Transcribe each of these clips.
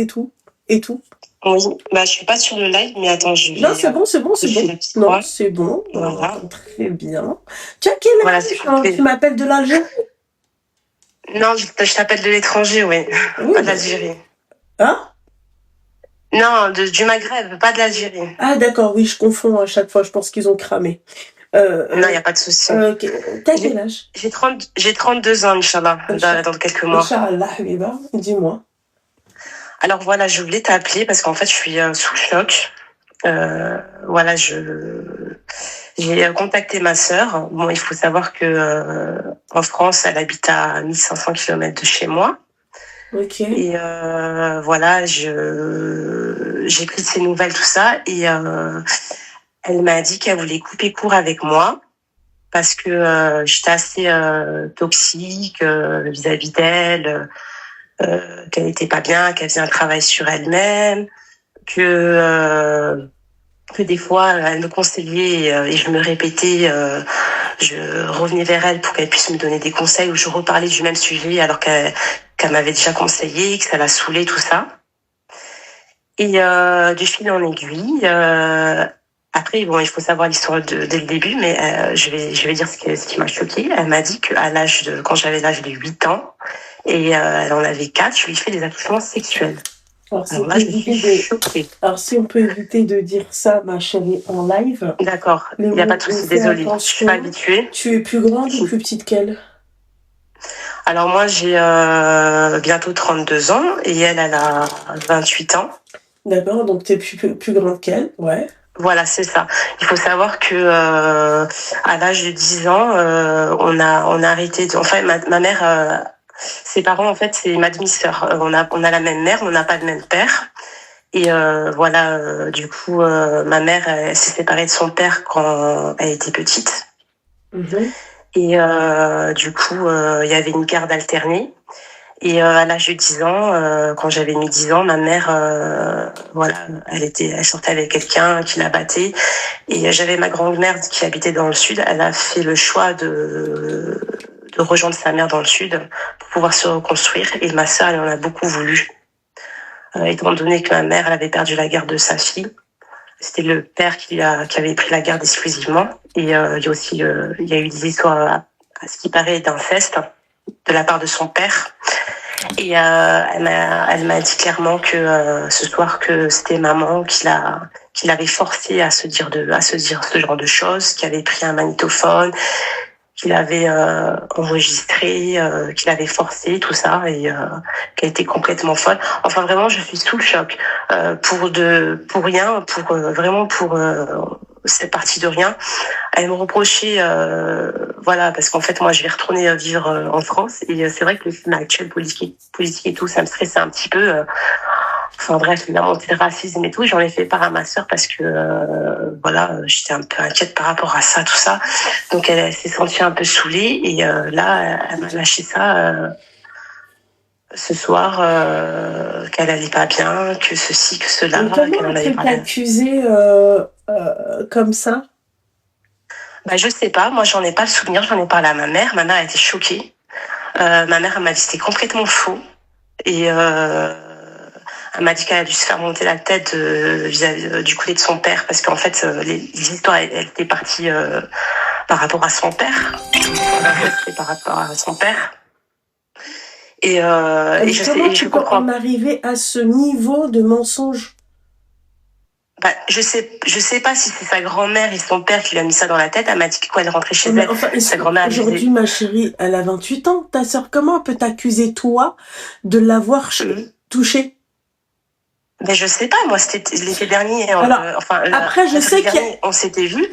et tout, et tout. Oui, bah je suis pas sur le live, mais attends, je Non, vais c'est bon, c'est bon, c'est toucher bon. la petite Non, croix. c'est bon. On Voilà. entend très bien. Tu as quel Voilà, c'est âge quand tu coupé. m'appelles de l'Algérie? Non, je t'appelle de l'étranger, oui. Oui, Pas de ben, l'Algérie. hein? Non, du Maghreb, pas de l'Algérie. Ah, d'accord, oui, je confonds à chaque fois. Je pense qu'ils ont cramé. Non, il n'y a pas de souci. Ok. T'as quel J'ai âge? j'ai 32 ans, Inch'Allah, dans quelques mois. Inch'Allah, Habiba, dis-moi. Alors voilà, je voulais t'appeler parce qu'en fait, je suis sous choc. Voilà, j'ai contacté ma sœur. Bon, il faut savoir que en France, elle habite à 1500 km de chez moi. Ok. Et voilà, j'ai pris de ses nouvelles, tout ça. Et elle m'a dit qu'elle voulait couper court avec moi parce que j'étais assez toxique vis-à-vis d'elle, qu'elle n'était pas bien, qu'elle faisait un travail sur elle-même, que des fois elle me conseillait et je me répétais, je revenais vers elle pour qu'elle puisse me donner des conseils ou je reparlais du même sujet alors qu'elle m'avait déjà conseillé, que ça la saoulait, tout ça. Et du fil en aiguille, après, bon, il faut savoir l'histoire dès le début, mais je vais dire ce qui m'a choquée. Elle m'a dit quand j'avais l'âge de 8 ans, et elle en avait 4, je lui ai fait des attouchements sexuels. Alors là, je suis choquée. Alors, si on peut éviter de dire ça, ma chérie, en live. D'accord, il n'y a pas de souci, désolée. Je suis pas habituée. Tu es plus grande ou plus petite qu'elle? Alors moi, j'ai bientôt 32 ans et elle a 28 ans. D'accord, donc tu es plus grande qu'elle, ouais. Voilà, c'est ça. Il faut savoir que à l'âge de 10 ans, on a arrêté. Enfin, ma mère, ses parents, en fait, c'est ma demi-sœur. On a la même mère, mais on n'a pas le même père. Et voilà, du coup, ma mère, elle s'est séparée de son père quand elle était petite. Mhm. Et du coup, il y avait une garde alternée. Et à l'âge de 10 ans, quand j'avais mis 10 ans, ma mère, voilà, elle sortait avec quelqu'un qui la battait. Et j'avais ma grand-mère qui habitait dans le sud. Elle a fait le choix de rejoindre sa mère dans le sud pour pouvoir se reconstruire. Et ma sœur, elle en a beaucoup voulu. Étant donné que ma mère, elle avait perdu la garde de sa fille. C'était le père qui avait pris la garde exclusivement. Et il y a aussi, il y a eu des histoires, à ce qui paraît, d'inceste de la part de son père. Et elle m'a dit clairement que ce soir que c'était maman qui l'avait forcé à se dire ce genre de choses, qui avait pris un magnétophone, qu'il avait enregistré, qu'il avait forcé, tout ça, et qu'elle était complètement folle. Enfin vraiment, je suis sous le choc pour rien, vraiment pour cette partie de rien. Elle me reprochait, voilà, parce qu'en fait moi je vais retourner vivre en France et c'est vrai que le climat actuel politique et tout, ça me stressait un petit peu. Enfin bref, la montée de racisme et tout, j'en ai fait part à ma sœur parce que voilà, j'étais un peu inquiète par rapport à ça, tout ça. Donc elle s'est sentie un peu saoulée et là, elle m'a lâché ça ce soir, qu'elle allait pas bien, que ceci, que cela, qu'elle en avait Comment parlé. t'accuser comme ça? Bah je sais pas, moi j'en ai pas le souvenir, j'en ai parlé à ma mère a été choquée. Ma mère elle m'a dit que c'était complètement faux et elle m'a dit qu'elle a dû se faire monter la tête vis-à-vis du côté de son père parce qu'en fait les histoires elles étaient parties par rapport à son père. C'était par rapport à son père. Et je comprends. En arriver à ce niveau de mensonge? Bah, je sais pas si c'est sa grand-mère et son père qui lui a mis ça dans la tête. Elle m'a dit que quand elle rentrait chez elle, sa grand-mère aujourd'hui, ma chérie, elle a 28 ans. Ta sœur, comment elle peut t'accuser, toi, de l'avoir touchée? Ben je sais pas, moi c'était l'été dernier. Alors, après, je sais on s'était vu,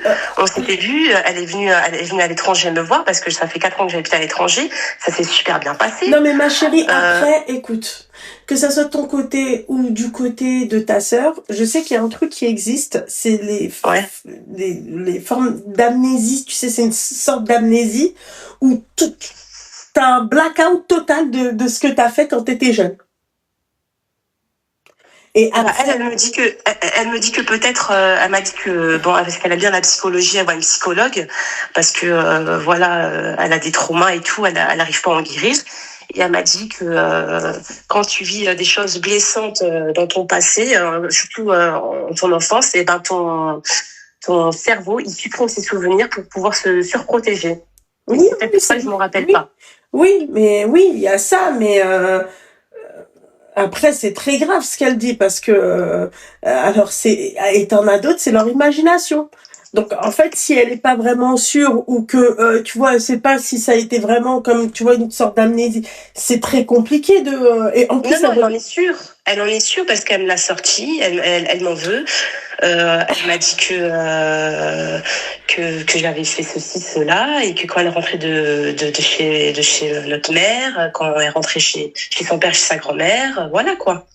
elle est venue à l'étranger me voir parce que ça fait 4 ans que j'habite à l'étranger. Ça s'est super bien passé. Non mais ma chérie, après, écoute, que ça soit de ton côté ou du côté de ta sœur, je sais qu'il y a un truc qui existe, c'est les formes d'amnésie. Tu sais, c'est une sorte d'amnésie où t'as un blackout total de ce que t'as fait quand t'étais jeune. Et après, elle me dit que peut-être, elle m'a dit que bon, parce qu'elle a bien la psychologie, elle voit une psychologue parce que voilà, elle a des traumas et tout, elle arrive pas à en guérir. Et elle m'a dit que quand tu vis des choses blessantes dans ton passé, surtout en ton enfance, et ben ton cerveau, il supprime ses souvenirs pour pouvoir se surprotéger. Oui, C'est peut-être oui, pour ça que je m'en rappelle oui, pas. oui, mais oui, il y a ça, mais après c'est très grave ce qu'elle dit parce que alors c'est et t'en as d'autres, c'est leur imagination. Donc en fait, si elle est pas vraiment sûre ou que tu vois, elle sait pas si ça a été vraiment comme tu vois une sorte d'amnésie, c'est très compliqué de et en Non, plus non, elle elle en est sûre. Elle en est sûre parce qu'elle me l'a sorti. Elle m'en veut. Elle m'a dit que j'avais fait ceci, cela, et que quand elle est rentrée de chez notre mère, quand elle est rentrée chez son père, chez sa grand-mère, voilà quoi.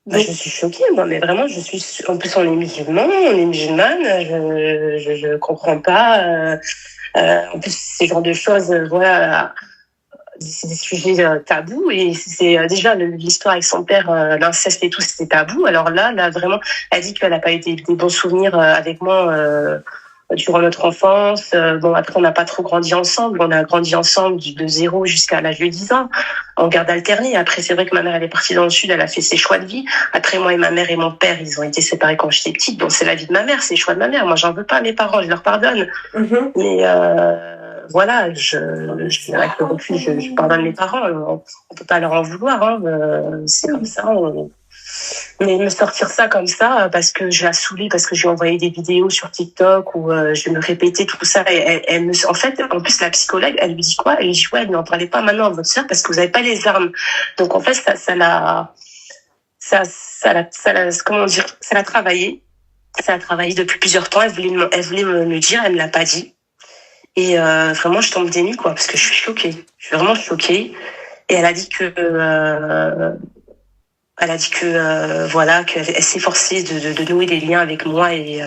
Bah, donc je suis choquée, moi, mais vraiment, je suis. En plus, on est musulmans, on est musulmane. Je comprends pas. En plus, ces genres de choses, voilà, c'est des sujets tabous et c'est déjà l'histoire avec son père, l'inceste et tout, c'était tabou. Alors là, vraiment, elle dit qu'elle n'a pas eu des bons souvenirs avec moi durant notre enfance. Bon, après, on n'a pas trop grandi ensemble. On a grandi ensemble de 0 jusqu'à l'âge de 10 ans, en garde alternée. Après, c'est vrai que ma mère, elle est partie dans le sud, elle a fait ses choix de vie. Après, moi et ma mère et mon père, ils ont été séparés quand j'étais petite. Donc, c'est la vie de ma mère, c'est les choix de ma mère. Moi, j'en veux pas à mes parents, je leur pardonne. Mais voilà, avec le recul, je pardonne mes parents. On peut pas leur en vouloir. Hein, c'est comme ça. Mais me sortir ça comme ça, parce que je la saoulais, parce que je lui ai envoyé des vidéos sur TikTok où je me répétais tout ça. Et en fait, en plus, la psychologue, elle lui dit quoi? Elle lui dit, ouais, n'en parlez pas maintenant à votre sœur parce que vous n'avez pas les armes. Donc, en fait, comment dire, ça l'a travaillé. Ça a travaillé depuis plusieurs temps. Elle voulait me le dire, elle me l'a pas dit. Et vraiment, je tombe des nues, quoi, parce que je suis choquée. Je suis vraiment choquée. Et elle a dit que voilà, qu'elle s'efforçait de nouer des liens avec moi et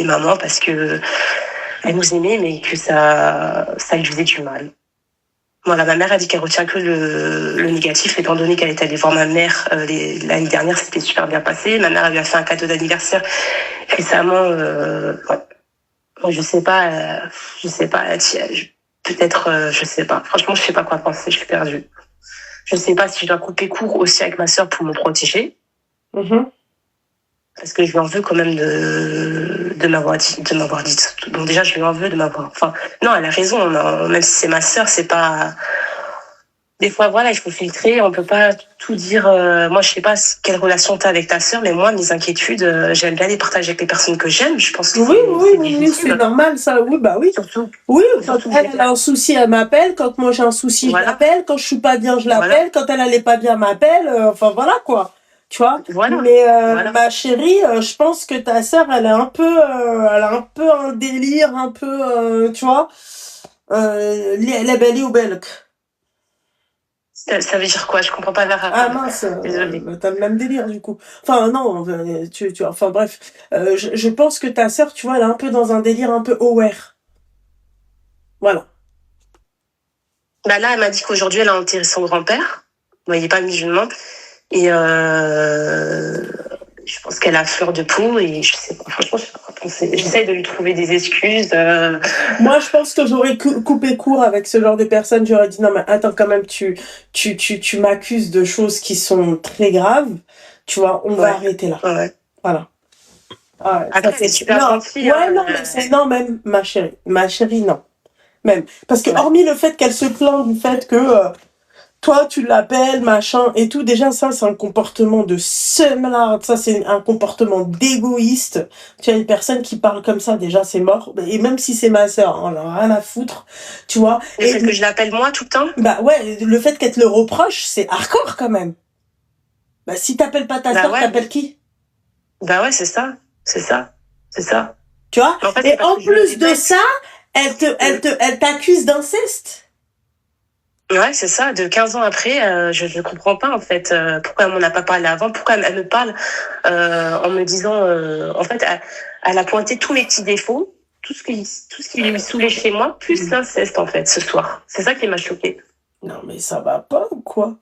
maman parce que elle nous aimait, mais que ça lui faisait du mal. Voilà, ma mère a dit qu'elle retient que le négatif, étant donné qu'elle est allée voir ma mère l'année dernière, c'était super bien passé. Ma mère lui a fait un cadeau d'anniversaire récemment. Ouais. Moi, je sais pas, peut-être, je sais pas. Franchement, je sais pas quoi penser, je suis perdue. Je sais pas si je dois couper court aussi avec ma sœur pour me protéger. Parce que je lui en veux quand même de m'avoir dit. Donc déjà, je lui en veux de m'avoir. Enfin, non, elle a raison. Non, même si c'est ma sœur, c'est pas. Des fois, voilà, il faut filtrer. On peut pas tout dire. Moi, je sais pas quelle relation t'as avec ta sœur, mais moi, mes inquiétudes, j'aime bien les partager avec les personnes que j'aime. Je pense que oui, c'est normal, ça. Oui, bah oui. Surtout. Oui, quand elle a un souci, elle m'appelle. Quand moi j'ai un souci, je l'appelle. Quand je suis pas bien, je l'appelle. Quand elle allait pas bien, elle m'appelle. Enfin, voilà, quoi. Tu vois. Mais ma chérie, je pense que ta sœur, elle a un peu un délire, un peu, tu vois, les belles ou belles. Ça veut dire quoi? Je comprends pas l'arabe. Ah mince, t'as le même délire du coup. Enfin non, enfin bref, je pense que ta sœur, tu vois, elle est un peu dans un délire un peu aware. Voilà. Bah là, elle m'a dit qu'aujourd'hui, elle a enterré son grand-père. Bon, il n'est pas musulman. Et je pense qu'elle a fleur de peau et je sais pas, franchement, je sais pas quoi penser. J'essaie de lui trouver des excuses. Moi, je pense que j'aurais coupé court avec ce genre de personnes. J'aurais dit non, mais attends, quand même, tu m'accuses de choses qui sont très graves. Tu vois, on va arrêter là. Ouais. Voilà. Ah, après, c'est super gentil. Ouais, non, mais non, même ma chérie, non. Même. Parce que hormis le fait qu'elle se plaint du fait que toi, tu l'appelles, machin, et tout. Déjà, ça, c'est un comportement de semelard. Ça, c'est un comportement d'égoïste. Tu as une personne qui parle comme ça, déjà, c'est mort. Et même si c'est ma sœur, on en a rien à foutre. Tu vois. Le fait que je l'appelle moi tout le temps? Bah ouais, le fait qu'elle te le reproche, c'est hardcore quand même. Bah, si t'appelles pas ta sœur, t'appelles qui? Bah ouais, c'est ça. C'est ça. Tu vois. En fait, et en plus de ça, elle t'accuse d'inceste. Ouais, c'est ça. De 15 ans après, je comprends pas en fait pourquoi elle m'en a pas parlé avant, pourquoi elle me parle en me disant en fait elle a pointé tous mes petits défauts, tout ce qui lui saoulait chez moi, plus l'inceste en fait ce soir. C'est ça qui m'a choquée. Non mais ça va pas ou quoi?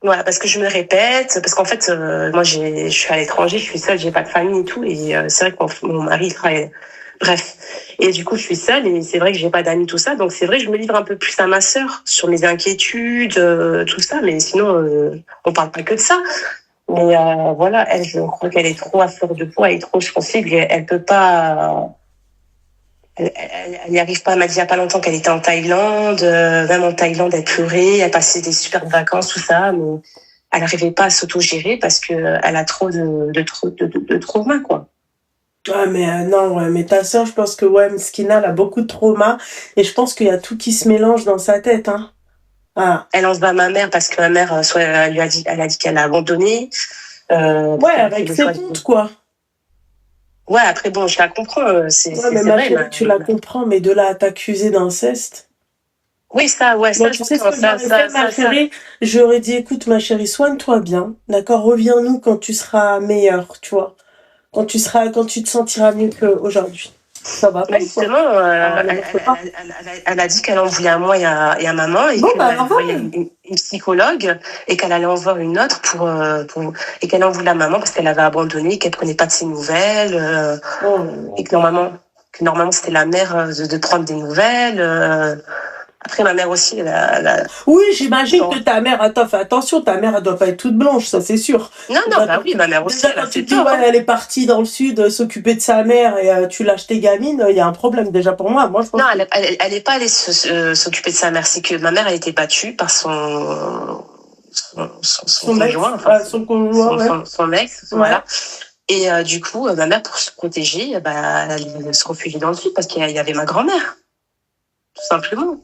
Voilà, parce que je me répète, parce qu'en fait moi je suis à l'étranger, je suis seule, j'ai pas de famille et tout, et c'est vrai que mon mari il travaille. Bref. Et du coup, je suis seule et c'est vrai que j'ai pas d'amis, tout ça. Donc, c'est vrai que je me livre un peu plus à ma sœur sur mes inquiétudes, tout ça. Mais sinon, on parle pas que de ça. Mais voilà, elle, je crois qu'elle est trop à fleur de peau, elle est trop sensible. Elle peut pas. Elle n'y arrive pas. Elle m'a dit il y a pas longtemps qu'elle était en Thaïlande. Même en Thaïlande, elle pleurait. Elle passait des superbes vacances, tout ça. Mais elle n'arrivait pas à s'autogérer parce que elle a trop de trauma, quoi. Ouais, mais non, ouais, mais ta sœur, je pense que ouais, Mskina, elle a beaucoup de traumas et je pense qu'il y a tout qui se mélange dans sa tête, hein. Ah. Elle en se bat à ma mère parce que ma mère, soit elle a dit qu'elle a abandonné. Ouais, avec ses comptes, quoi. Ouais, après bon, je la comprends, Ouais, mais c'est ma vrai. chérie, tu la comprends, mais de là à t'accuser d'inceste. Oui, ça, ouais, Moi, ça, tu sais ce j'entends, que j'aurais fait, ma chérie? J'aurais dit, écoute, ma chérie, soigne-toi bien, d'accord? Reviens-nous quand tu seras meilleure, tu vois? Quand tu te sentiras mieux qu'aujourd'hui. Ça va pas, Mais quoi? justement, Ah, n'importe quoi. elle a dit qu'elle en voulait à moi et à maman et Bon, bah, qu'elle alors voyait voilà. une psychologue et qu'elle allait en voir une autre et qu'elle en voulait à maman parce qu'elle avait abandonné, qu'elle prenait pas de ses nouvelles, Oh. et que normalement c'était la mère de prendre des nouvelles. Après, ma mère aussi, Oui, j'imagine que ta mère, attends, fais attention, ta mère, elle doit pas être toute blanche, ça c'est sûr. Non, Déjà, bah oui, ma mère aussi, déjà, elle a quand tu fait te dis, tort, ouais, hein. elle est partie dans le sud s'occuper de sa mère et tu lâches tes gamines, il y a un problème déjà pour moi. Moi, je pense Non, que... elle est pas allée s'occuper de sa mère. C'est que ma mère, elle a été battue par son Son ex, conjoint, enfin, son conjoint, ouais. son ex, Ouais. voilà. Et du coup, ma mère, pour se protéger, bah, elle se réfugie dans le sud parce qu'il y avait ma grand-mère, tout simplement.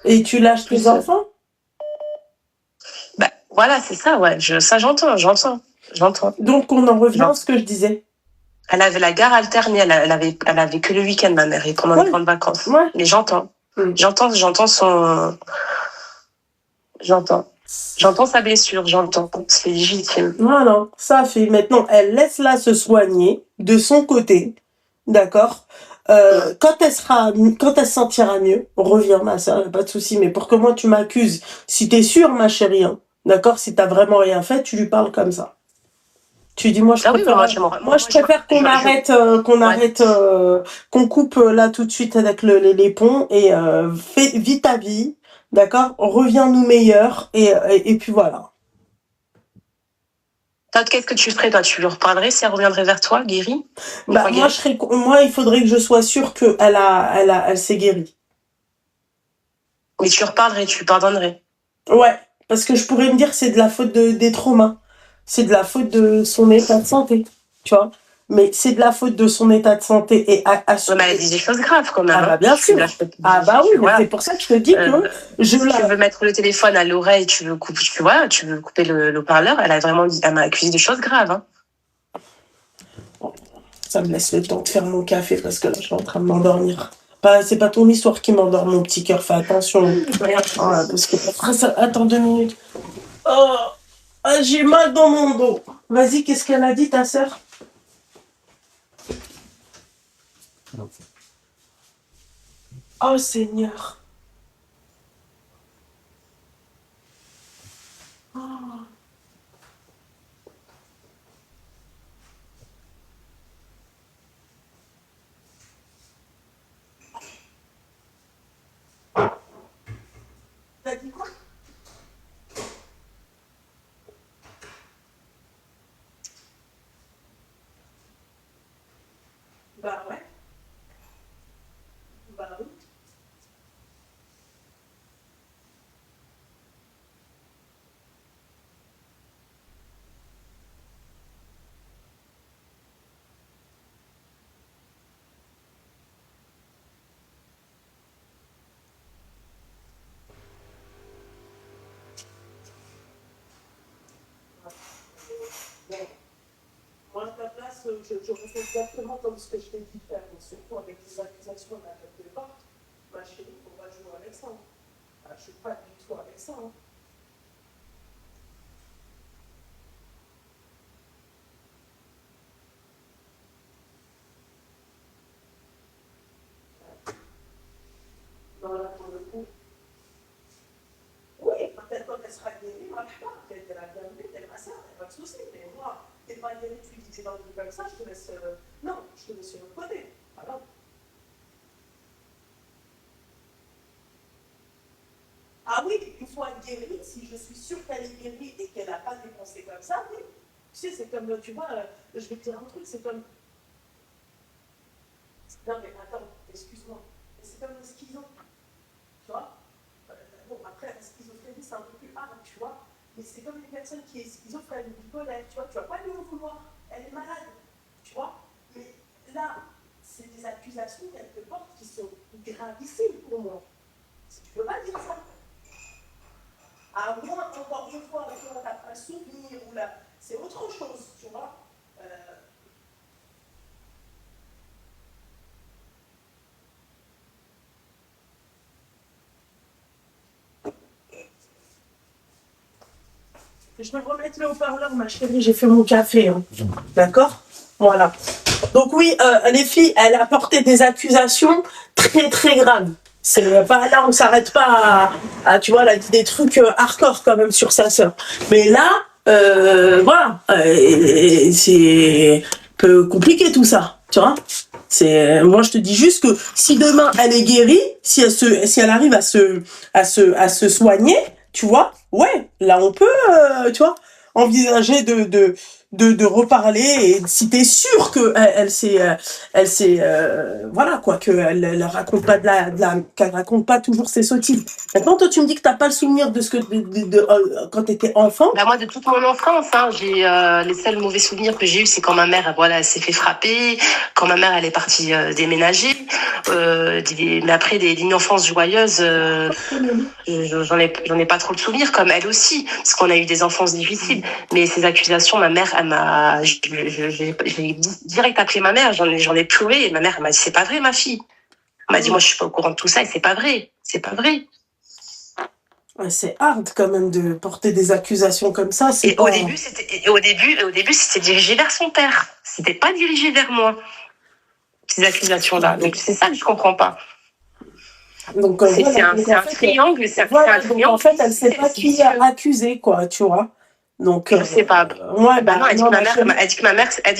Et tu lâches tes Plus, enfants? bah, voilà, c'est ça, ouais. Ça, j'entends. Donc, on en revient à ce que je disais. Elle avait la gare alternée, elle avait que le week-end, ma mère, et pendant les grandes vacances. Ouais. Mais j'entends. J'entends sa blessure, j'entends. C'est légitime. Voilà, ça fait. Maintenant, elle laisse-la se soigner de son côté, d'accord? Quand elle se sentira mieux, reviens, ma soeur, pas de souci. Mais pour que moi tu m'accuses, si t'es sûre, ma chérie, hein, d'accord? Si t'as vraiment rien fait, tu lui parles comme ça. Tu dis, moi je préfère qu'on arrête, qu'on coupe là tout de suite avec les ponts et vis ta vie, d'accord? Reviens-nous meilleur et puis voilà. Toi, qu'est-ce que tu ferais, toi? Tu lui reparlerais si elle reviendrait vers toi, guérie? Bah, moi, il faudrait que je sois sûre elle s'est guérie. Mais tu reparlerais, tu lui pardonnerais. Ouais, parce que je pourrais me dire que c'est de la faute des traumas. C'est de la faute de son état de santé, tu vois. Mais c'est de la faute de son état de santé et Ouais, mais elle a dit des choses graves, quand même. Ah bah bien sûr. Ah bah oui, mais c'est pour ça que je te dis que si tu veux mettre le téléphone à l'oreille, tu veux couper le haut-parleur, elle m'a accusé de choses graves, hein. Ça me laisse le temps de faire mon café parce que là, je suis en train de m'endormir. C'est pas ton histoire qui m'endort, mon petit cœur. Fais attention. Voilà, parce que après ça... Attends 2 minutes. Oh, j'ai mal dans mon dos. Vas-y, qu'est-ce qu'elle a dit, ta sœur? Oh, Seigneur. Oh. T'as dit quoi? Bah ouais. Bah oui. Moi, à ta place, j'aurais fait exactement comme ce que je t'ai dit de faire, mais surtout avec les accusations de la tête de porte. Ma chérie, il ne faut pas jouer avec ça. Ah, je ne suis pas du tout avec ça. Hein. Non, là, pour le coup. Oui, peut-être quand elle sera guérie, peut-être qu'elle a bien vu, elle va ça, il n'y a pas de souci. Mais moi, t'es pas guérie, tu dis que c'est dans le comme ça, je te laisse. Non, je te laisse sur le côté. Voilà. Ah oui, une fois guérie, si je suis sûre qu'elle est guérie et qu'elle n'a pas dépensé comme ça, oui. Tu sais, c'est comme, tu vois, je vais te dire un truc, c'est comme. Non, mais attends, excuse-moi. Mais c'est comme le schizo, tu vois. Bon, après, la schizophrénie, c'est un peu plus hard, tu vois. Mais c'est comme une personne qui est schizophrène, bipolaire, tu vois. Tu vas pas lui en vouloir. Elle est malade, tu vois. Mais là, c'est des accusations qu'elle te porte qui sont gravissimes pour moi. Tu peux pas dire ça. À moins, encore une fois, tu n'as pas un souvenir ou là, c'est autre chose, tu vois. Euh, je vais remettre le haut-parleur, ma chérie, j'ai fait mon café. Hein. D'accord. Voilà. Donc oui, les filles, elle a porté des accusations très très graves. C'est pas là, on s'arrête pas tu vois, elle a dit des trucs hardcore quand même sur sa sœur. Mais là, voilà, c'est un peu compliqué tout ça, tu vois. Moi je te dis juste que si demain elle est guérie, si elle arrive à se soigner, tu vois, ouais, là on peut, tu vois, envisager de reparler et si t'es sûr que voilà quoi, qu'elle raconte pas qu'elle raconte pas toujours ses sottises. Maintenant toi tu me dis que t'as pas le souvenir de ce que quand t'étais enfant. Bah moi de toute mon enfance, hein, j'ai les seuls mauvais souvenirs que j'ai eu, c'est quand ma mère, voilà, elle s'est fait frapper, quand ma mère elle est partie déménager. Mais après une enfance joyeuse, j'en ai pas trop de souvenirs, comme elle aussi, parce qu'on a eu des enfances difficiles. Mais ces accusations, ma mère, j'ai direct appelé ma mère, j'en ai pleuré, et ma mère elle m'a dit c'est pas vrai ma fille. Elle m'a dit moi je suis pas au courant de tout ça et c'est pas vrai, c'est pas vrai. Ouais, c'est hard quand même de porter des accusations comme ça. Et au début, c'était dirigé vers son père. C'était pas dirigé vers moi, ces accusations-là. Donc c'est ça que je comprends pas. Donc c'est un triangle, donc en fait, elle sait pas qui a accusé, quoi, tu vois. Donc je sais pas. Ouais, bah non, elle dit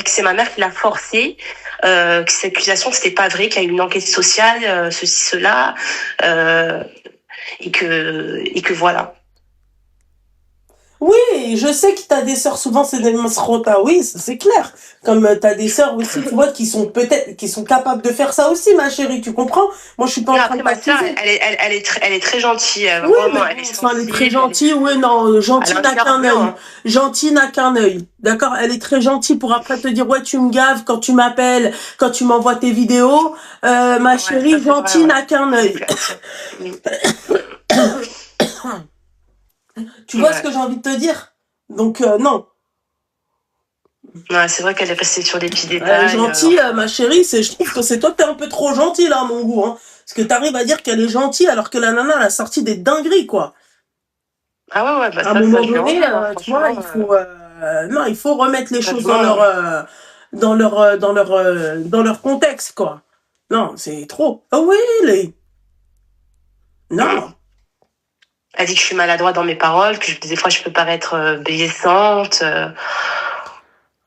que c'est ma mère qui l'a forcé, que cette accusation c'était pas vrai, qu'il y a eu une enquête sociale, ceci, cela, et que voilà. Oui, je sais que t'as des sœurs, souvent c'est des masrota, oui, c'est clair. Comme t'as des sœurs aussi, tu vois, qui sont capables de faire ça aussi, ma chérie, tu comprends? Moi, je suis pas en train de ma sœur, t'accuser. elle est très gentille, Oui, vraiment, mais elle est enfin, elle est très sensible, gentille, oui, non, gentil elle a un n'a cœur qu'un blanc, œil. hein. Gentil n'a qu'un œil. D'accord? Elle est très gentille pour après te dire, ouais, tu me gaves quand tu m'appelles, quand tu m'envoies tes vidéos. Ma chérie, ça, gentil vrai, n'a qu'un œil. Tu vois ce que j'ai envie de te dire? Donc, non. Ouais, c'est vrai qu'elle est restée sur des petits détails. Gentille, ma chérie, je trouve que c'est toi, t'es un peu trop gentille, là, à mon goût, hein. Parce que t'arrives à dire qu'elle est gentille alors que la nana, elle a sorti des dingueries, quoi. Ah ouais, bah À un ça, moment je lui donné, envoie, tu vois, non, il faut remettre les choses dans leur contexte, quoi. Non, c'est trop. Oh oui, non. Elle dit que je suis maladroite dans mes paroles, que des fois je peux paraître blessante.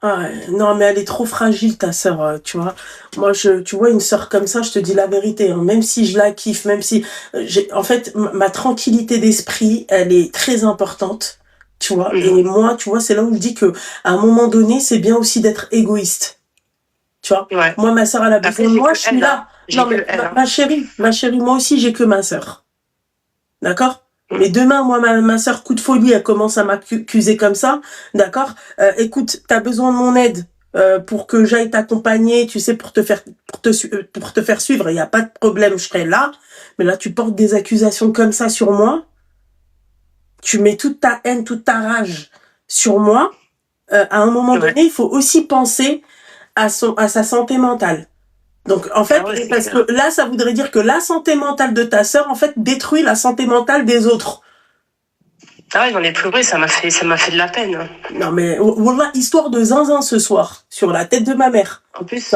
Ah, non, mais elle est trop fragile, ta sœur, tu vois. Moi, tu vois, une sœur comme ça, je te dis la vérité, hein, même si je la kiffe, même si en fait, ma tranquillité d'esprit, elle est très importante, tu vois. Et moi, tu vois, c'est là où je dis que, à un moment donné, c'est bien aussi d'être égoïste, tu vois. Ouais. Moi, ma sœur, elle a besoin de moi, je suis là. Non, mais ma chérie, moi aussi, j'ai que ma sœur. D'accord? Mais demain, moi, ma sœur coup de folie, elle commence à m'accuser comme ça, d'accord? Écoute, t'as besoin de mon aide pour que j'aille t'accompagner, tu sais, pour te faire suivre. Il n'y a pas de problème, je serai là. Mais là, tu portes des accusations comme ça sur moi. Tu mets toute ta haine, toute ta rage sur moi. À un moment donné, il faut aussi penser à sa santé mentale. Donc, en fait, parce que là, ça voudrait dire que la santé mentale de ta sœur, en fait, détruit la santé mentale des autres. Ah ouais, j'en ai pleuré, ça m'a fait de la peine. Non, mais, voilà, histoire de zinzin ce soir, sur la tête de ma mère. En plus,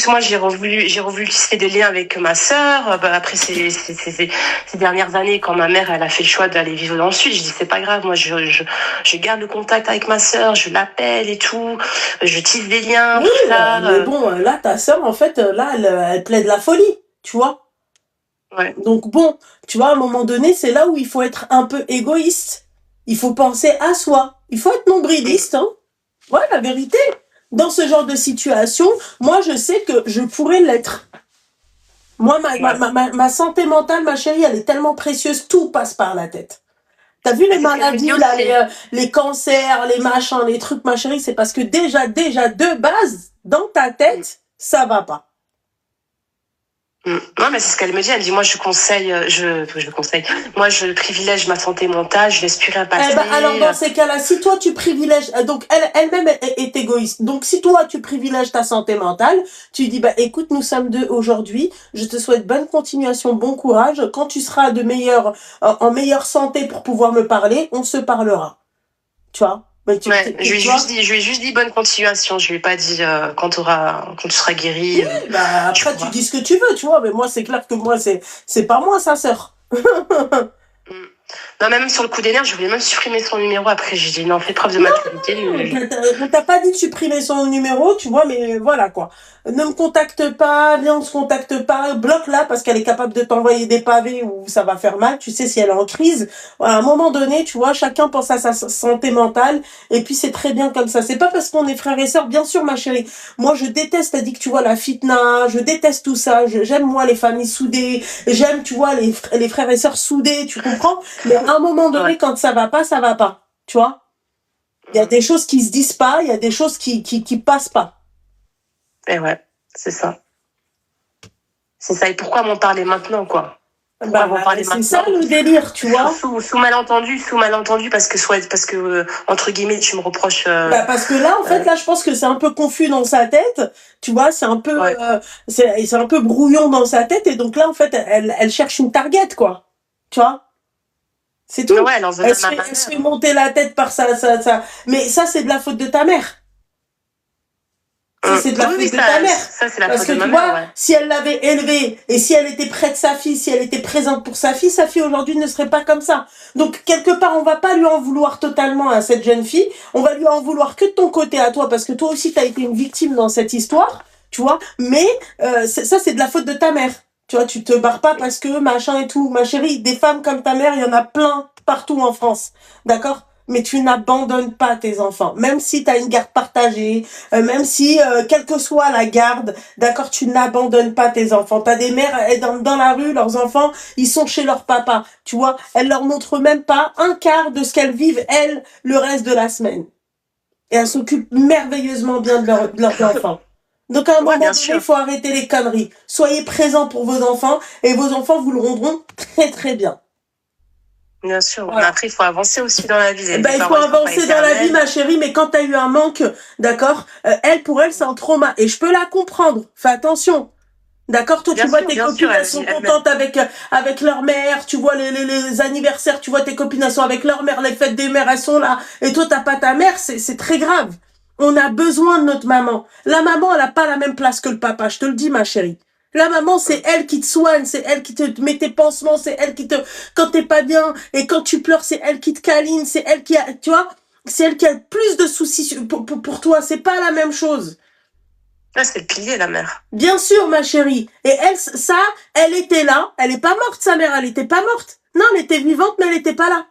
moi, j'ai revoulu tisser des liens avec ma sœur. Après ces dernières années, quand ma mère, elle a fait le choix d'aller vivre dans le sud, je dis c'est pas grave. Moi, je garde le contact avec ma sœur, je l'appelle et tout, je tisse des liens, oui, tout ça. Mais bon, là, ta sœur, en fait, là, elle plaide la folie, tu vois. Ouais. Donc bon, tu vois, à un moment donné, c'est là où il faut être un peu égoïste. Il faut penser à soi. Il faut être nombriliste, hein. Ouais, la vérité. Dans ce genre de situation, moi, je sais que je pourrais l'être. Moi, Ouais. ma santé mentale, ma chérie, elle est tellement précieuse, tout passe par la tête. T'as vu les C'est ce qu'elle me dit maladies, là, aussi. les cancers, les machins, les trucs, ma chérie, c'est parce que déjà, de base, dans ta tête, ça va pas. Non, mais c'est ce qu'elle me dit. Elle me dit, moi, je conseille, je conseille. Moi, je privilège ma santé mentale, je laisse plus rien Eh ben, alors passer. dans ces cas-là, si toi tu privilèges, donc elle-même est égoïste. Donc si toi tu privilèges ta santé mentale, tu dis bah écoute, nous sommes deux aujourd'hui. Je te souhaite bonne continuation, bon courage. Quand tu seras en meilleure santé pour pouvoir me parler, on se parlera. Tu vois? Mais Ouais, tu vois? je lui ai juste dit bonne continuation. Je lui ai pas dit quand tu seras guéri, Oui, bah tu après tu pourras. dis ce que tu veux, tu vois. Mais moi c'est clair que moi c'est pas moi sa sœur. Mm. Non, même sur le coup des nerfs, je voulais même supprimer son numéro. Après, j'ai dit non, fais preuve de maturité. On t'a pas dit de supprimer son numéro, tu vois, mais voilà quoi. Ne me contacte pas, viens, on se contacte pas, bloque-la parce qu'elle est capable de t'envoyer des pavés ou ça va faire mal. Tu sais, si elle est en crise, à un moment donné, tu vois, chacun pense à sa santé mentale et puis c'est très bien comme ça. C'est pas parce qu'on est frères et sœurs, bien sûr, ma chérie. Moi, je déteste, t'as dit que tu vois la fitna, je déteste tout ça. J'aime moi les familles soudées, j'aime, tu vois, les frères et sœurs soudés, tu comprends? Mais à un moment donné, Ouais. quand ça va pas, ça va pas. Tu vois? Il y a des choses qui se disent pas, il y a des choses qui passent pas. Et ouais, c'est ça. C'est ça. Et pourquoi m'en parler maintenant, quoi? Pourquoi m'en Bah, parler c'est ça maintenant? le délire, tu vois. Sous malentendu, parce que entre guillemets, tu me reproches. Bah, parce que là, en fait, Euh, là, je pense que c'est un peu confus dans sa tête, tu vois, ouais. c'est un peu brouillon dans sa tête, et donc là, en fait, elle cherche une target, quoi. Tu vois. C'est tout. Ouais, elle en veut même à ma Elle se fait mère. monter la tête par ça. Mais ça, c'est de la faute de ta mère. Ça, c'est de la Oui, oui, faute de ta mère. ça c'est la Parce faute que de ma tu mère, vois, ouais. si elle l'avait élevée et si elle était près de sa fille, si elle était présente pour sa fille aujourd'hui ne serait pas comme ça. Donc, quelque part, on va pas lui en vouloir totalement à cette jeune fille. On va lui en vouloir que de ton côté à toi parce que toi aussi, tu as été une victime dans cette histoire, tu vois. Mais ça, c'est de la faute de ta mère. Tu vois, tu te barres pas parce que machin et tout. Ma chérie, des femmes comme ta mère, il y en a plein partout en France. D'accord? Mais tu n'abandonnes pas tes enfants. Même si tu as une garde partagée, même si, quelle que soit la garde, d'accord, tu n'abandonnes pas tes enfants. T'as des mères dans la rue, leurs enfants, ils sont chez leur papa, tu vois. Elles leur montrent même pas un quart de ce qu'elles vivent, elles, le reste de la semaine. Et elles s'occupent merveilleusement bien de leurs enfants. Donc à un Ouais, moment bien donné, il sûr. faut arrêter les conneries. Soyez présents pour vos enfants et vos enfants vous le rendront très très bien. Bien sûr. Mais Voilà. après, il faut avancer aussi dans la vie. Eh ben, Les il faut parents, ils sont pas avancer dans la vie, éternels. ma chérie, mais quand tu as eu un manque, d'accord, pour elle, c'est un trauma. Et je peux la comprendre. Fais attention. D'accord, toi, tu vois tes Bien copines, sûr, elles elle me sont dit elle-même. contentes avec leur mère. Tu vois les anniversaires, tu vois tes copines, elles sont avec leur mère. Les fêtes des mères, elles sont là. Et toi, t'as pas ta mère, c'est très grave. On a besoin de notre maman. La maman, elle a pas la même place que le papa. Je te le dis, ma chérie. La maman, c'est elle qui te soigne, c'est elle qui te met tes pansements, c'est elle qui te, quand t'es pas bien et quand tu pleures, c'est elle qui te câline, c'est elle qui a, tu vois, c'est elle qui a plus de soucis pour toi. C'est pas la même chose. Là, c'est le pilier, la mère. Bien sûr, ma chérie. Et elle, ça, elle était là. Elle est pas morte, sa mère. Elle était pas morte. Non, elle était vivante, mais elle était pas là.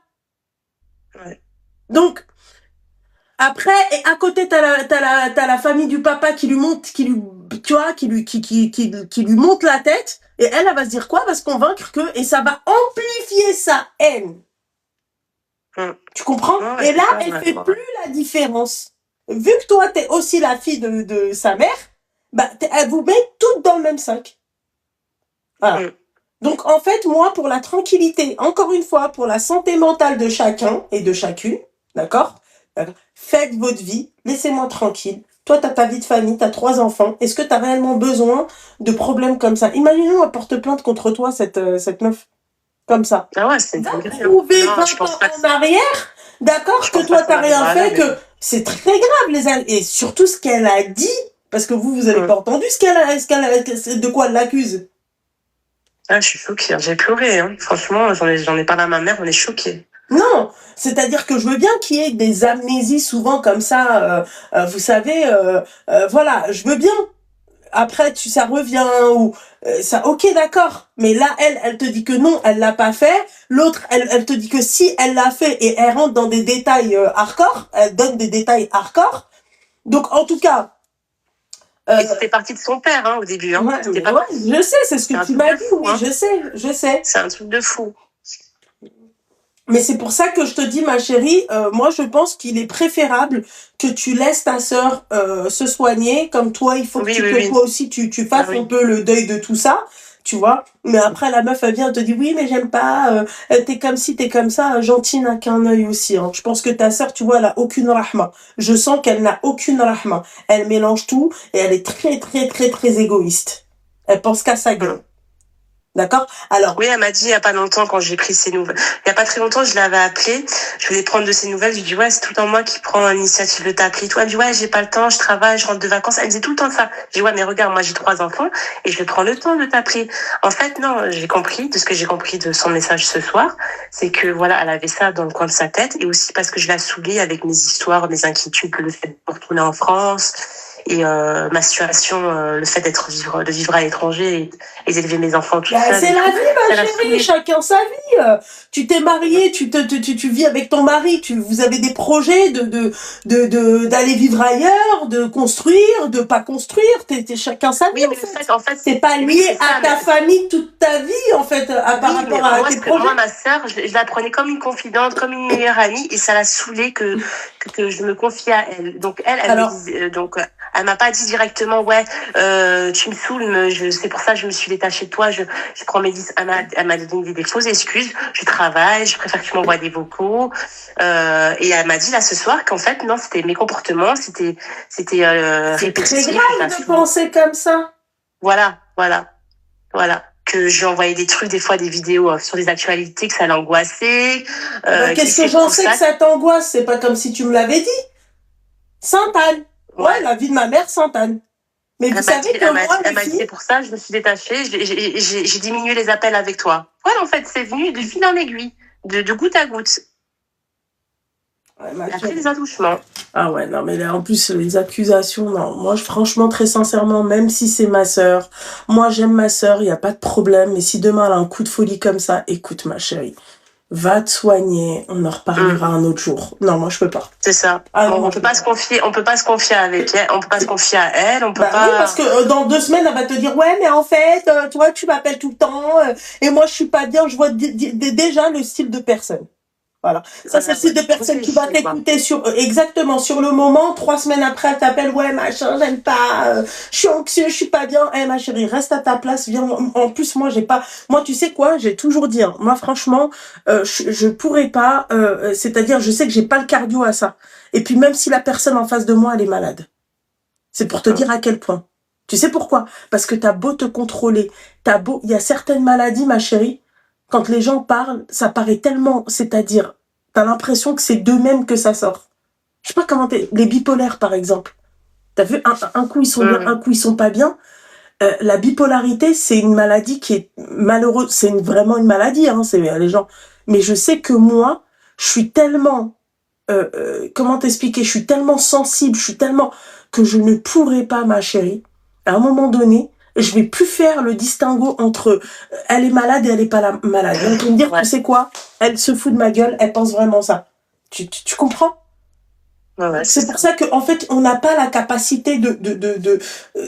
Ouais. Donc, après, et à côté, t'as la famille du papa qui lui monte, tu vois, qui lui monte la tête. Et elle va se dire quoi? Elle va se convaincre que, et ça va amplifier sa haine. Tu comprends? Ouais, Et c'est là, ça. elle Ouais, fait ouais. plus la différence. Vu que toi, t'es aussi la fille de sa mère, bah, elle vous met toutes dans le même sac. Voilà. Donc, en fait, moi, pour la tranquillité, encore une fois, pour la santé mentale de chacun et de chacune, d'accord? Faites votre vie, laissez-moi tranquille. Toi, t'as ta vie de famille, t'as 3 enfants. Est-ce que t'as réellement besoin de problèmes comme ça? Imaginons, elle porte plainte contre toi, cette meuf, comme ça. Ah ouais, c'est une Va dinguerie, hein. prouver Non, 20 ans en arrière, je d'accord, que pense pas toi, que ça t'as rien m'arrivera là, fait, mais bon. que c'est très grave, et surtout ce qu'elle a dit, parce que vous avez Hum. pas entendu de quoi elle l'accuse. Ah, je suis choquée, hein. J'ai pleuré, hein. Franchement, j'en ai parlé à ma mère, on est choqués. Non, c'est-à-dire que je veux bien qu'il y ait des amnésies souvent comme ça, vous savez, voilà, je veux bien. après ça revient ou ça, ok, d'accord. Mais là, elle te dit que non, elle l'a pas fait. L'autre, elle te dit que si, elle l'a fait et elle rentre dans des détails hardcore. Elle donne des détails hardcore. Donc, en tout cas. Et c'était parti de son père, hein, au début. Hein. Ouais, mais ouais, je sais, c'est ce que tu m'as dit. Fou, oui, hein. je sais. C'est un truc de fou. Mais c'est pour ça que je te dis, ma chérie, moi je pense qu'il est préférable que tu laisses ta sœur se soigner. Comme toi, il faut que toi aussi tu fasses un peu le deuil de tout ça, tu vois. Mais après, la meuf, elle vient, elle te dit, oui, mais j'aime pas, t'es comme ci, t'es comme ça. Gentil n'a qu'un œil aussi. Hein. Je pense que ta sœur, tu vois, elle a aucune rahma. Je sens qu'elle n'a aucune rahma. Elle mélange tout et elle est très, très, très, très égoïste. Elle pense qu'à sa gueule. D'accord? Alors. Oui, elle m'a dit il y a pas longtemps quand j'ai pris ses nouvelles. Il y a pas très longtemps, je l'avais appelée. Je voulais prendre de ses nouvelles. Je lui dis ouais, c'est tout le temps moi qui prends l'initiative de t'appeler. Toi, elle me dit ouais, j'ai pas le temps, je travaille, je rentre de vacances. Elle me disait tout le temps ça. Je dis ouais, mais regarde, moi j'ai 3 enfants et je vais prendre le temps de t'appeler. En fait, non, j'ai compris, de ce que j'ai compris de son message ce soir, c'est que voilà, elle avait ça dans le coin de sa tête et aussi parce que je la saoulais avec mes histoires, mes inquiétudes, le fait de retourner en France. Et ma situation, le fait de vivre à l'étranger et d'élever mes enfants toute seule. C'est la vie, ma chérie, chacun sa vie. Tu t'es mariée, tu vis avec ton mari, vous avez des projets d'aller vivre ailleurs, de construire, de pas construire. T'es chacun sa vie. Oui, mais en fait, c'est pas lié à ta famille toute ta vie, en fait, par rapport à tes projets. Moi, ma sœur, je la prenais comme une confidente, comme une meilleure amie, et ça l'a saoulée que je me confie à elle. Donc elle m'a pas dit directement ouais tu me saoules, mais c'est pour ça que je me suis détachée de toi, je prends mes elle m'a donné des fausses excuses, je travaille, je préfère que tu m'envoies des vocaux et elle m'a dit là ce soir qu'en fait non, c'était mes comportements, c'était répétitif. C'est grave de penser comme ça. Voilà que j'ai envoyé des trucs, des fois des vidéos sur des actualités, que ça l'angoissait. Qu'est-ce que j'en sais que ça t'angoisse? C'est pas comme si tu me l'avais dit. Sainte-Anne. Ouais, la vie de ma mère, Sainte-Anne. Mais vous savez que moi, elle m'a dit, c'est pour ça, je me suis détachée, j'ai diminué les appels avec toi. Voilà, en fait, c'est venu de fil en aiguille, de goutte à goutte. Ouais, après les attouchements. Ah ouais, non, mais là, en plus, les accusations, non. Moi, franchement, très sincèrement, même si c'est ma sœur, moi, j'aime ma sœur, il n'y a pas de problème. Mais si demain, elle a un coup de folie comme ça, écoute, ma chérie, va te soigner, on en reparlera un autre jour. Non, moi, je peux pas. C'est ça. On peut pas se confier avec elle, on peut pas se confier à elle, on peut pas. Oui, parce que dans 2 semaines, elle va te dire, ouais, mais en fait, toi, tu m'appelles tout le temps, et moi, je suis pas bien, je vois déjà le style de personne. Voilà. Ça, c'est le style de personne qui va t'écouter exactement sur le moment. 3 semaines après, elle t'appelle, ouais, machin, j'aime pas, je suis anxieux, je suis pas bien. Ma chérie, reste à ta place, viens. En plus, moi, tu sais quoi, j'ai toujours dit, hein, moi, franchement, je pourrais pas, c'est-à-dire, je sais que j'ai pas le cardio à ça. Et puis, même si la personne en face de moi, elle est malade. C'est pour te dire à quel point. Tu sais pourquoi? Parce que t'as beau te contrôler, il y a certaines maladies, ma chérie, quand les gens parlent, ça paraît tellement, c'est-à-dire, t'as l'impression que c'est d'eux-mêmes que ça sort. Je sais pas comment les bipolaires, par exemple. T'as vu, un coup ils sont bien, un coup ils sont pas bien. La bipolarité, c'est une maladie qui est malheureuse, c'est vraiment une maladie, hein, c'est les gens. Mais je sais que moi, je suis tellement, comment t'expliquer, je suis tellement sensible, que je ne pourrais pas, ma chérie, à un moment donné, je vais plus faire le distinguo entre elle est malade et elle est pas malade. Donc, me dire, tu sais quoi, elle se fout de ma gueule, elle pense vraiment ça. Tu comprends? Ouais, c'est pour ça qu'en fait, on n'a pas la capacité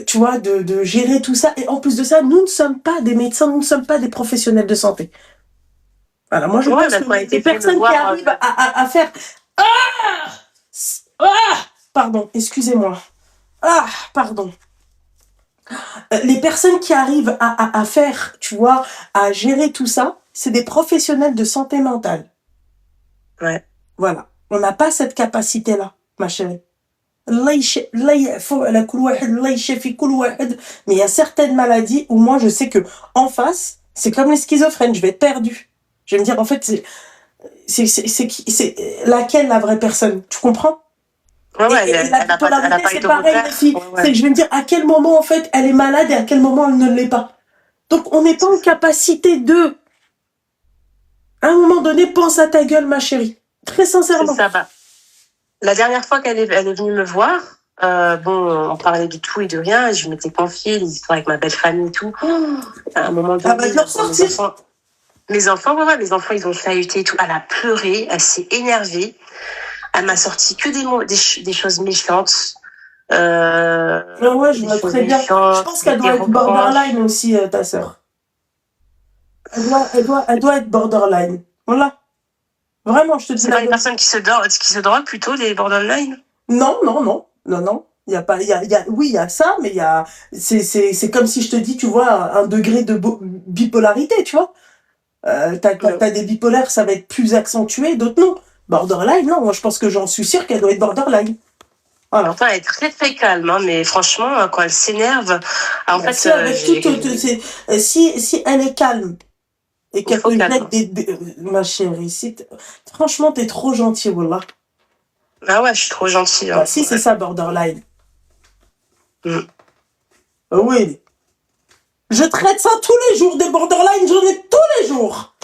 tu vois, de gérer tout ça. Et en plus de ça, nous ne sommes pas des médecins, nous ne sommes pas des professionnels de santé. Voilà, moi, je pense que des personnes qui arrivent à faire... Pardon, excusez-moi. Pardon. Les personnes qui arrivent à faire, tu vois, à gérer tout ça, c'est des professionnels de santé mentale. Ouais. Voilà. On n'a pas cette capacité-là, ma chérie. Mais il y a certaines maladies où moi, je sais que en face, c'est comme les schizophrènes, je vais être perdue. Je vais me dire, en fait, c'est laquelle la vraie personne? Tu comprends? Ouais, la bipolarité, c'est pareil, les filles. C'est que je vais me dire à quel moment, en fait, elle est malade et à quel moment elle ne l'est pas. Donc, on n'est pas en capacité de... À un moment donné, pense à ta gueule, ma chérie. Très sincèrement. Ça va. La dernière fois qu'elle est venue me voir, Bon, on parlait de tout et de rien. Et je m'étais confiée, les histoires avec ma belle famille et tout. À un moment Ah bah, donné, de leur sortir. mes enfants, ouais, mes enfants, ils ont chahuté et tout. Elle a pleuré, elle s'est énervée. Elle m'a sorti que des mots, des choses méchantes. Ouais, je Des vois choses très bien. Je méchantes, pense qu'elle des doit être reproches. borderline aussi, ta sœur. Elle doit être borderline. Voilà. Vraiment, je te dis C'est la pas une vérité. personne qui se drogue plutôt, les borderline? Non, non, non, non, non. Il y a pas, oui, il y a ça, mais c'est comme si je te dis, tu vois, un degré de bipolarité, tu vois. T'as des bipolaires, ça va être plus accentué, d'autres non. Borderline, non, moi je pense que j'en suis sûre qu'elle doit être borderline. Voilà. Pourtant, elle est très très calme, hein, mais franchement, quand elle s'énerve, en Bah, fait, si avec si elle est calme et il qu'elle faut te jette calme. ma chérie, franchement, t'es trop gentil, wallah. Ah ouais, je suis trop gentille. Bah, Hein. si c'est Ouais. ça, borderline. Mm. Oui. Je traite ça tous les jours, des borderline, j'en ai tous les jours.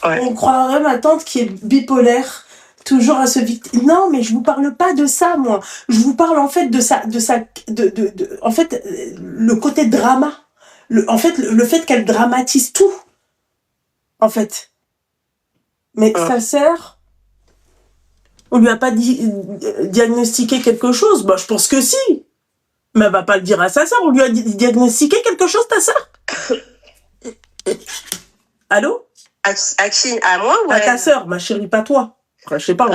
Ouais. On croirait ma tante qui est bipolaire, toujours à se victime. Non, mais je vous parle pas de ça, moi. Je vous parle en fait en fait, le côté drama. En fait, le fait qu'elle dramatise tout, en fait. Mais Mm. sa sœur, on lui a pas diagnostiqué quelque chose. Bah, je pense que si. Mais elle va pas le dire à sa sœur. On lui a diagnostiqué quelque chose, ta sœur? Allô? À qui? À moi ou à À ta elle? sœur, ma chérie, pas toi. Enfin, je sais pas.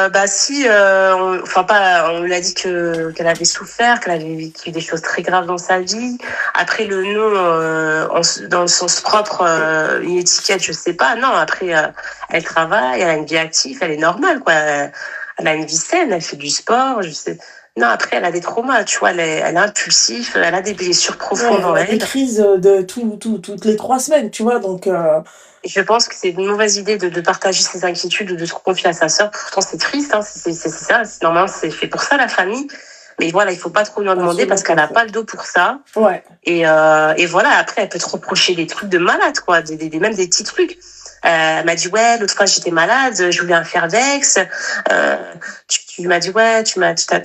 Bah si, enfin pas, on lui a dit qu'elle avait souffert, qu'elle avait vécu des choses très graves dans sa vie. Après le nom, dans le sens propre, une étiquette, je sais pas. Non, après, elle travaille, elle a une vie active, elle est normale, quoi. Elle a une vie saine, elle fait du sport, je sais. Non, après, elle a des traumas, tu vois, elle est impulsive, elle a des blessures Ouais, profondes elle en a des elle. crises toutes les 3 semaines, tu vois, donc Et je pense que c'est une mauvaise idée de partager ses inquiétudes ou de se confier à sa sœur. Pourtant, c'est triste, hein, c'est ça. Normalement, c'est fait pour ça, la famille. Mais voilà, il faut pas trop lui en demander parce qu'elle n'a pas le dos pour ça. Ouais. Et voilà, après, elle peut te reprocher des trucs de malade, quoi, même des petits trucs. Elle m'a dit, ouais, l'autre fois, j'étais malade, je voulais un Ferdex. Tu m'as dit, ouais, t'étais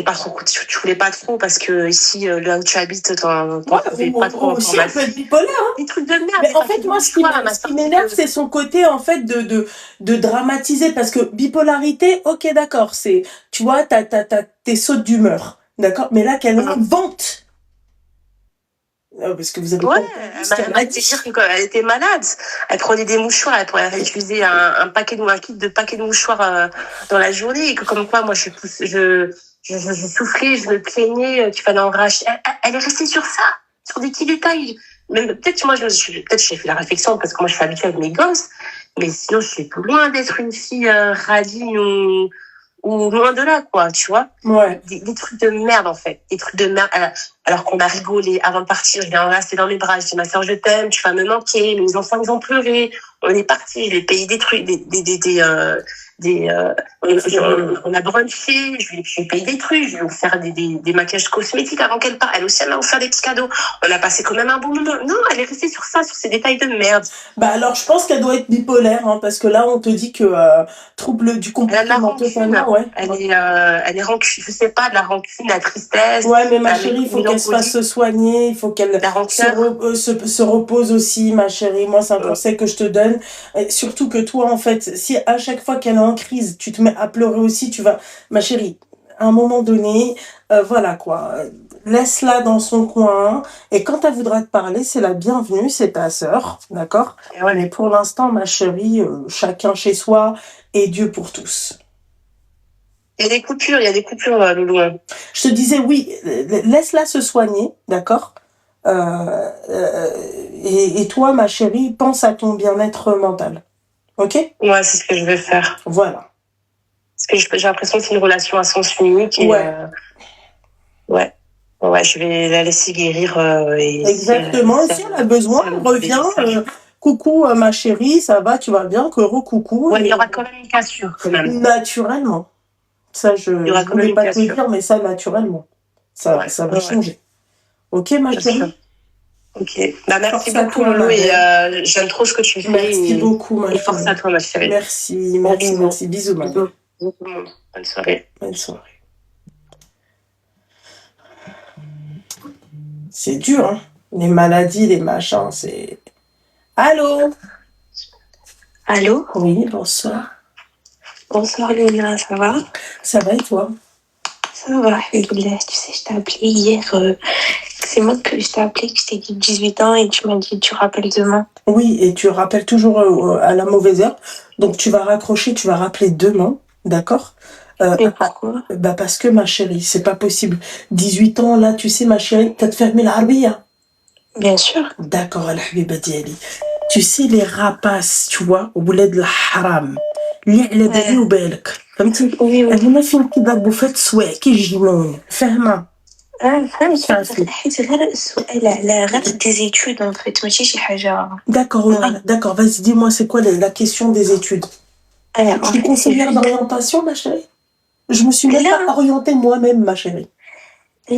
pas trop, tu voulais pas trop parce que ici, là où tu habites, t'en Ouais, trouvais pas trop en aussi elle peut être pharmacie. bipolaire, hein. Des trucs de merde, Mais j'ai en pas fait fait, de moi, bon choix, elle m'a ce qui sorti m'énerve, que, c'est son côté, en fait, de dramatiser. Parce que bipolarité, ok, d'accord, tu vois, t'as tes sautes d'humeur. D'accord? Mais là, qu'elle invente. Parce que vous avez ouais, pas entendu ce elle qu'elle m'a a été dire dit. qu'elle était malade. Elle prenait des mouchoirs, elle pourrait utiliser un kit de paquets de mouchoirs dans la journée. Et que comme quoi, moi, je souffrais, je me plaignais, qu'il fallait en racheter. Elle est restée sur ça, sur des petits détails. Même peut-être moi, peut-être j'ai fait la réflexion parce que moi, je suis habituée avec mes gosses, mais sinon, je suis loin d'être une fille radine ou loin de là, quoi, tu vois. Ouais. Des trucs de merde, en fait. Des trucs de merde. Alors qu'on a rigolé avant de partir, je l'ai enlacée dans mes bras, je dis, ma soeur, je t'aime, tu vas me manquer, mes enfants, ils ont pleuré. On est parti, je lui ai payé des trucs, on a brunché, je lui ai payé des trucs, je lui ai offert des maquillages cosmétiques avant qu'elle parte. Elle aussi, elle m'a offert des petits cadeaux. On a passé quand même un bon moment. Non, elle est restée sur ça, sur ces détails de merde. Bah alors, je pense qu'elle doit être bipolaire, hein, parce que là, on te dit que trouble du Elle a de la comportement rancune. totalement, ouais. Elle est rancune, je sais pas, de la rancune, de la tristesse, Ouais, mais ma la chérie, il faut qu'elle se fasse mélancolie, soigner, il faut qu'elle la rancœur. se repose aussi, ma chérie. Moi, c'est un Euh, conseil que je te donne. Et surtout que toi, en fait, si à chaque fois qu'elle est en crise, tu te mets à pleurer aussi, ma chérie, à un moment donné, voilà quoi. Laisse-la dans son coin. Et quand elle voudra te parler, c'est la bienvenue, c'est ta sœur, d'accord? ouais. Mais pour l'instant, ma chérie, chacun chez soi et Dieu pour tous. Il y a des coupures, Loulou. Je te disais, oui, laisse-la se soigner, d'accord? Et toi, ma chérie, pense à ton bien-être mental. Ok? Ouais, c'est ce que je vais faire. Voilà. Parce que j'ai l'impression que c'est une relation à sens unique et Ouais. ouais. Ouais, je vais la laisser guérir Exactement. Et si elle a besoin, elle revient. Coucou, ma chérie, ça va, tu vas bien? Que recoucou. Ouais, il y aura quand même une cassure, quand même. Naturellement. Ça, je Il y aura ne quand même voulais une pas te le cassure. dire, mais ça, naturellement. Ça va Ouais. changer. Ok, ma Bien sûr. chérie? Ok. Bah, merci Force à beaucoup, toi, ma Loulou, et belle. j'aime trop ce que tu fais. Merci beaucoup, ma Et force chérie. à toi, ma chérie. Merci, Bon merci, bisous. merci. Bisous, ma belle. Bisous tout le monde. Bonne soirée. Bonne soirée. C'est dur, hein. Les maladies, les machins, c'est... Allô? Allô? Oui, bonsoir. Bonsoir Léna, ça va? Ça va et toi? Ça va, alhamdoulilah. Tu sais, je t'ai appelé hier. C'est moi que je t'ai appelé, que je t'ai dit 18 ans et tu m'as dit tu rappelles demain. Oui, et tu rappelles toujours à la mauvaise heure. Donc tu vas raccrocher, tu vas rappeler demain, d'accord? Et pourquoi? Bah parce que ma chérie, c'est pas possible. 18 ans, là, tu sais, ma chérie, t'as fermé l'arbia. Bien sûr. D'accord, al-habiba diali. Tu sais, les rapaces, tu vois, ولاد الحرام اللي على بالي وبالك فهمتي؟ Oui, oui. هما فين كيضربوا في التسواق كيجنون فاهمة؟ فهمت حيت غير السؤال على غير des études en fait ماشي شي حاجة. D'accord, Oui. d'accord, vas-y, dis-moi, c'est quoi la question des études? Alors, Tu es conseillère d'orientation, ma chérie? Je me suis même Là. pas orientée moi-même, ma chérie. Là,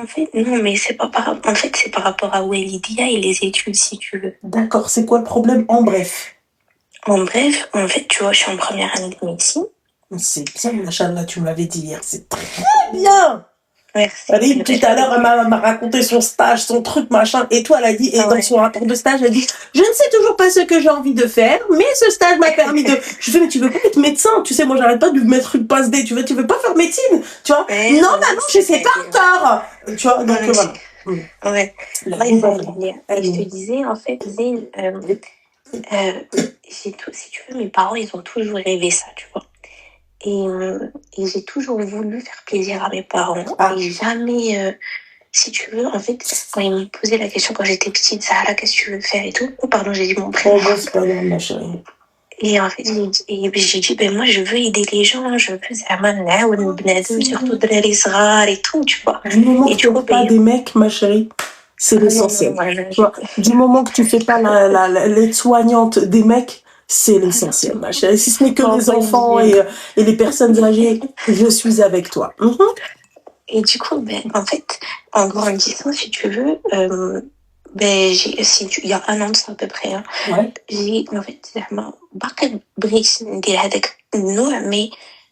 en fait, non, mais c'est pas en fait, c'est par rapport à Walidia et les études, si tu veux. D'accord, c'est quoi le problème en bref? En bref, en fait, tu vois, je suis en première année de médecine. C'est bien, machallah, tu me l'avais dit hier, c'est très bien! Merci. Aline, tout à l'heure, elle m'a raconté son stage, son truc, machin, et toi, elle a dit, et dans son rapport de stage, elle dit, je ne sais toujours pas ce que j'ai envie de faire, mais ce stage m'a permis de... Je fais, mais tu veux pas être médecin? Tu sais, moi, j'arrête pas de lui mettre une passe D, tu veux pas faire médecine? Tu vois? Non, maman, je sais pas encore! Tu vois, donc voilà. Ouais. Et je te disais, en fait, si tu veux, mes parents, ils ont toujours rêvé ça, tu vois. Et j'ai toujours voulu faire plaisir à mes parents. Et jamais, si tu veux, en fait, quand ils m'ont posé la question quand j'étais petite, Zahra, qu'est-ce que tu veux faire et tout. Oh, pardon, j'ai dit mon prénom. Oh, c'est pas grave, ma chérie. Et en fait, j'ai dit, ben moi, je veux aider les gens, je veux surtout et tout, tu vois. Du moment que tu ne pas des mecs, ma chérie, c'est l'essentiel. Tu vois, du moment que tu fais pas l'aide-soignante des mecs, c'est l'essentiel, ma chérie. Si ce n'est que les enfants et les personnes âgées, je suis avec toi. Et du coup, ben, en fait, en grandissant, si tu veux, ben, il y a 1 an de ça à peu près, hein, j'ai, en fait, mais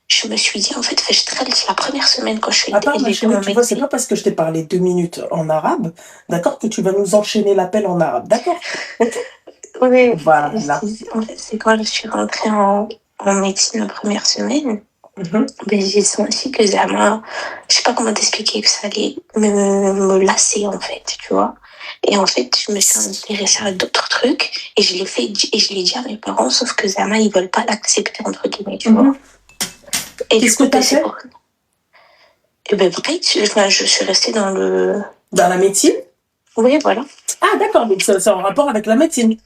je me suis dit, en fait, la première semaine quand je suis attends, ma chérie, tu vois, c'est pas parce que je t'ai parlé 2 minutes en arabe, d'accord, que tu vas nous enchaîner l'appel en arabe, d'accord? Oui, voilà. En fait, c'est quand je suis rentrée en médecine la première semaine, ben, j'ai senti que ça m'a, je sais pas comment t'expliquer, que ça allait me lasser, en fait, tu vois. Et en fait, je me suis intéressée à d'autres trucs et je l'ai fait et je l'ai dit à mes parents, sauf que Zama, ils veulent pas l'accepter, entre guillemets, tu vois. Et qu'est-ce que t'as fait? Et ben, je suis restée dans la médecine? Oui, voilà. Ah, d'accord, donc c'est en rapport avec la médecine.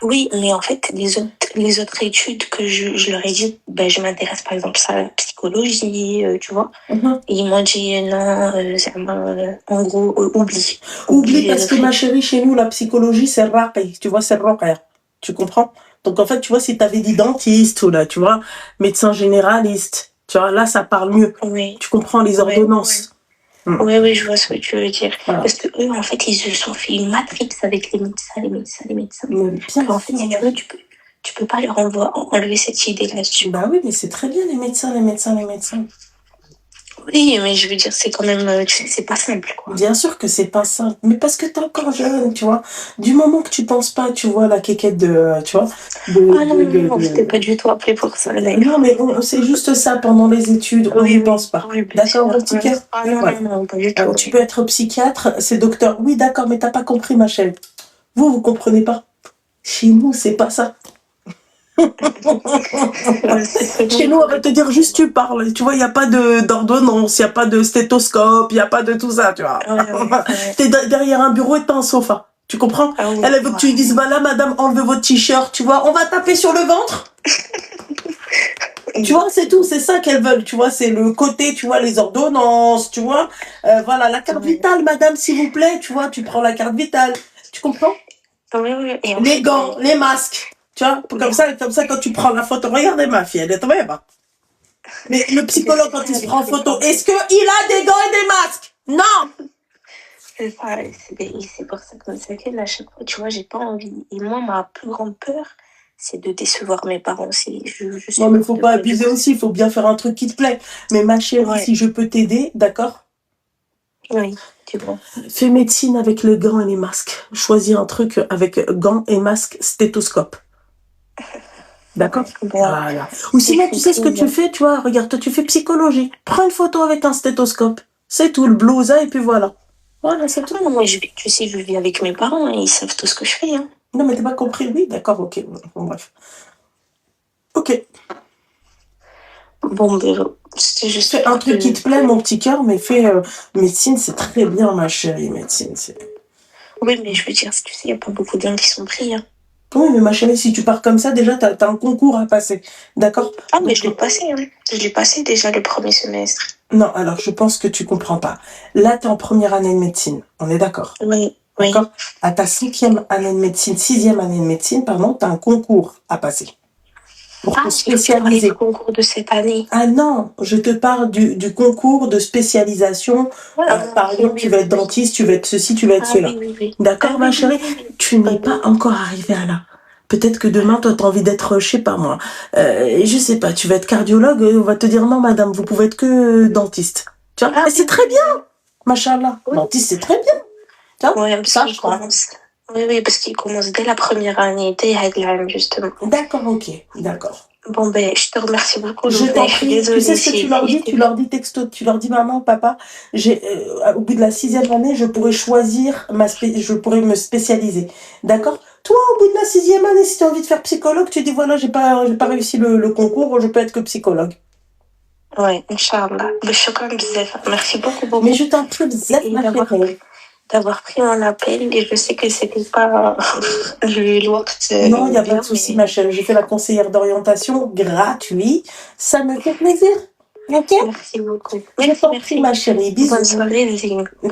Oui, mais en fait, les autres études que je leur ai dit, ben, je m'intéresse par exemple à la psychologie, tu vois. Et ils m'ont dit non, en gros, oublie. Oublie parce que ma chérie, chez nous, la psychologie, c'est raqi, tu vois, c'est raqi. Tu comprends? Donc en fait, tu vois, si tu avais dit dentiste ou là, tu vois, médecin généraliste, tu vois, là, ça parle mieux. Oui. Tu comprends les ordonnances. Oui, je vois ce que tu veux dire. Voilà. Parce que eux, en fait, ils se sont fait une matrix avec les médecins. Bien en fait, tu peux pas leur enlever cette idée là-dessus. Bah oui, mais c'est très bien, les médecins. Oui, mais je veux dire, c'est quand même, tu sais, c'est pas simple, quoi. Bien sûr que c'est pas simple, mais parce que t'es encore jeune, tu vois. Du moment que tu penses pas, tu vois, la quéquette de, tu vois. Non, c'était pas du tout appelé pour ça, d'ailleurs. Non, mais c'est juste ça, pendant les études, on n'y pense pas. Oui, d'accord, mon petit cœur? Non, pas du tout. Tu peux être psychiatre, c'est docteur. Oui, d'accord, mais t'as pas compris, ma chérie. Vous comprenez pas. Chez nous, c'est pas ça. Chez nous, on va te dire juste tu parles. Tu vois, il n'y a pas d'ordonnance, il n'y a pas de stéthoscope, il n'y a pas de tout ça, tu vois. T'es derrière un bureau et t'as un sofa. Tu comprends? Elle veut que tu lui dises, bah là, madame, enlevez votre t-shirt, tu vois, on va taper sur le ventre. Tu vois, c'est tout, c'est ça qu'elles veulent, tu vois, c'est le côté, tu vois, les ordonnances, tu vois. Voilà, la carte vitale, madame, s'il vous plaît, tu vois, tu prends la carte vitale. Tu comprends? Les gants, les masques. Tu vois, comme ça, quand tu prends la photo, regardez ma fille, elle est tombée, bah. Mais le psychologue, quand il se prend en photo, est-ce qu'il a des gants et des masques? Non! C'est ça, et c'est pour ça que à chaque fois, tu vois, j'ai pas envie. Et moi, ma plus grande peur, c'est de décevoir mes parents. Je suis Non, mais faut de pas pas abuser les. aussi, il faut bien faire un truc qui te plaît. Mais ma chérie, Ouais, si je peux t'aider, d'accord? oui, tu vois. Fais médecine avec le gant et les masques. Choisis un truc avec gants et masques, stéthoscope. D'accord? Bon, Voilà. Ou j'ai sinon, tu sais ce que compris. tu fais, tu vois, regarde, toi, tu fais psychologie. Prends une photo avec un stéthoscope. C'est tout, le blousa, et puis voilà. Voilà, c'est tout. Ah non, moi, tu sais, je vis avec mes parents, hein, ils savent tout ce que je fais. Hein. Non, mais t'as pas compris, oui, d'accord, ok. Bon, bref. Ok. Bon, ben, c'était juste Fais un pour truc qui te. te plaît, mon petit cœur, mais fais médecine, c'est très bien, ma chérie, médecine. Oui, mais je veux dire, tu sais, il n'y a pas beaucoup de gens qui sont pris. Hein. Oui, mais ma chérie, si tu pars comme ça, déjà, t'as un concours à passer. D'accord? Ah, mais Donc, je l'ai passé. Hein. Je l'ai passé déjà le premier semestre. non, alors, je pense que tu comprends pas. Là, t'es en première année de médecine. On est d'accord? Oui, oui. D'accord? À ta 6e année de médecine, pardon, t'as un concours à passer. Pour te Ah, tu parlais du spécialiser. concours de cette année. Ah non, je te parle du concours de spécialisation. Ah, Par oui, exemple, tu oui, vas oui, être oui. dentiste, tu vas être ceci, tu vas être Ah cela. oui, oui, oui. Ah D'accord, ma oui, oui, chérie? oui, oui. Tu n'es Oui, pas encore arrivée à là. Peut-être que demain, toi, tu as envie d'être, je sais pas moi, je sais pas, tu vas être cardiologue, on va te dire non, madame, vous pouvez être que dentiste. Tu vois? ah Et oui, c'est oui, très oui, bien, machallah. oui. Dentiste, c'est très bien. Tu vois? Ouais, parce qu'il Sache quoi. commence. Oui, oui, parce qu'il commence dès la première année, dès Headline, justement. D'accord, ok, d'accord. Bon, ben, je te remercie beaucoup, Je Loubna. t'en Je suis prie, tu sais désolée ce que tu si, leur si je dis? t'ai. Tu leur dis texto, tu leur dis maman, papa, au bout de la 6e année, je pourrais choisir je pourrais me spécialiser. D'accord? Toi, au bout de la 6e année, si tu as envie de faire psychologue, tu dis voilà, j'ai pas réussi le concours, je peux être que psychologue. Ouais, Inch'Allah. Ben, shukran bzaf. Merci beaucoup, Mais beaucoup. je t'en prie, bzaf, Et ma chérie. d'avoir pris mon appel. Et je sais que c'était pas le l'ouest Non, il n'y a pas bien, de souci, mais ma chérie. J'ai fait la conseillère d'orientation gratuit. Ça me fait plaisir. Ok? merci beaucoup. Je Merci, t'en prie, merci. ma chérie. Bonne Bisous. soirée, Zine.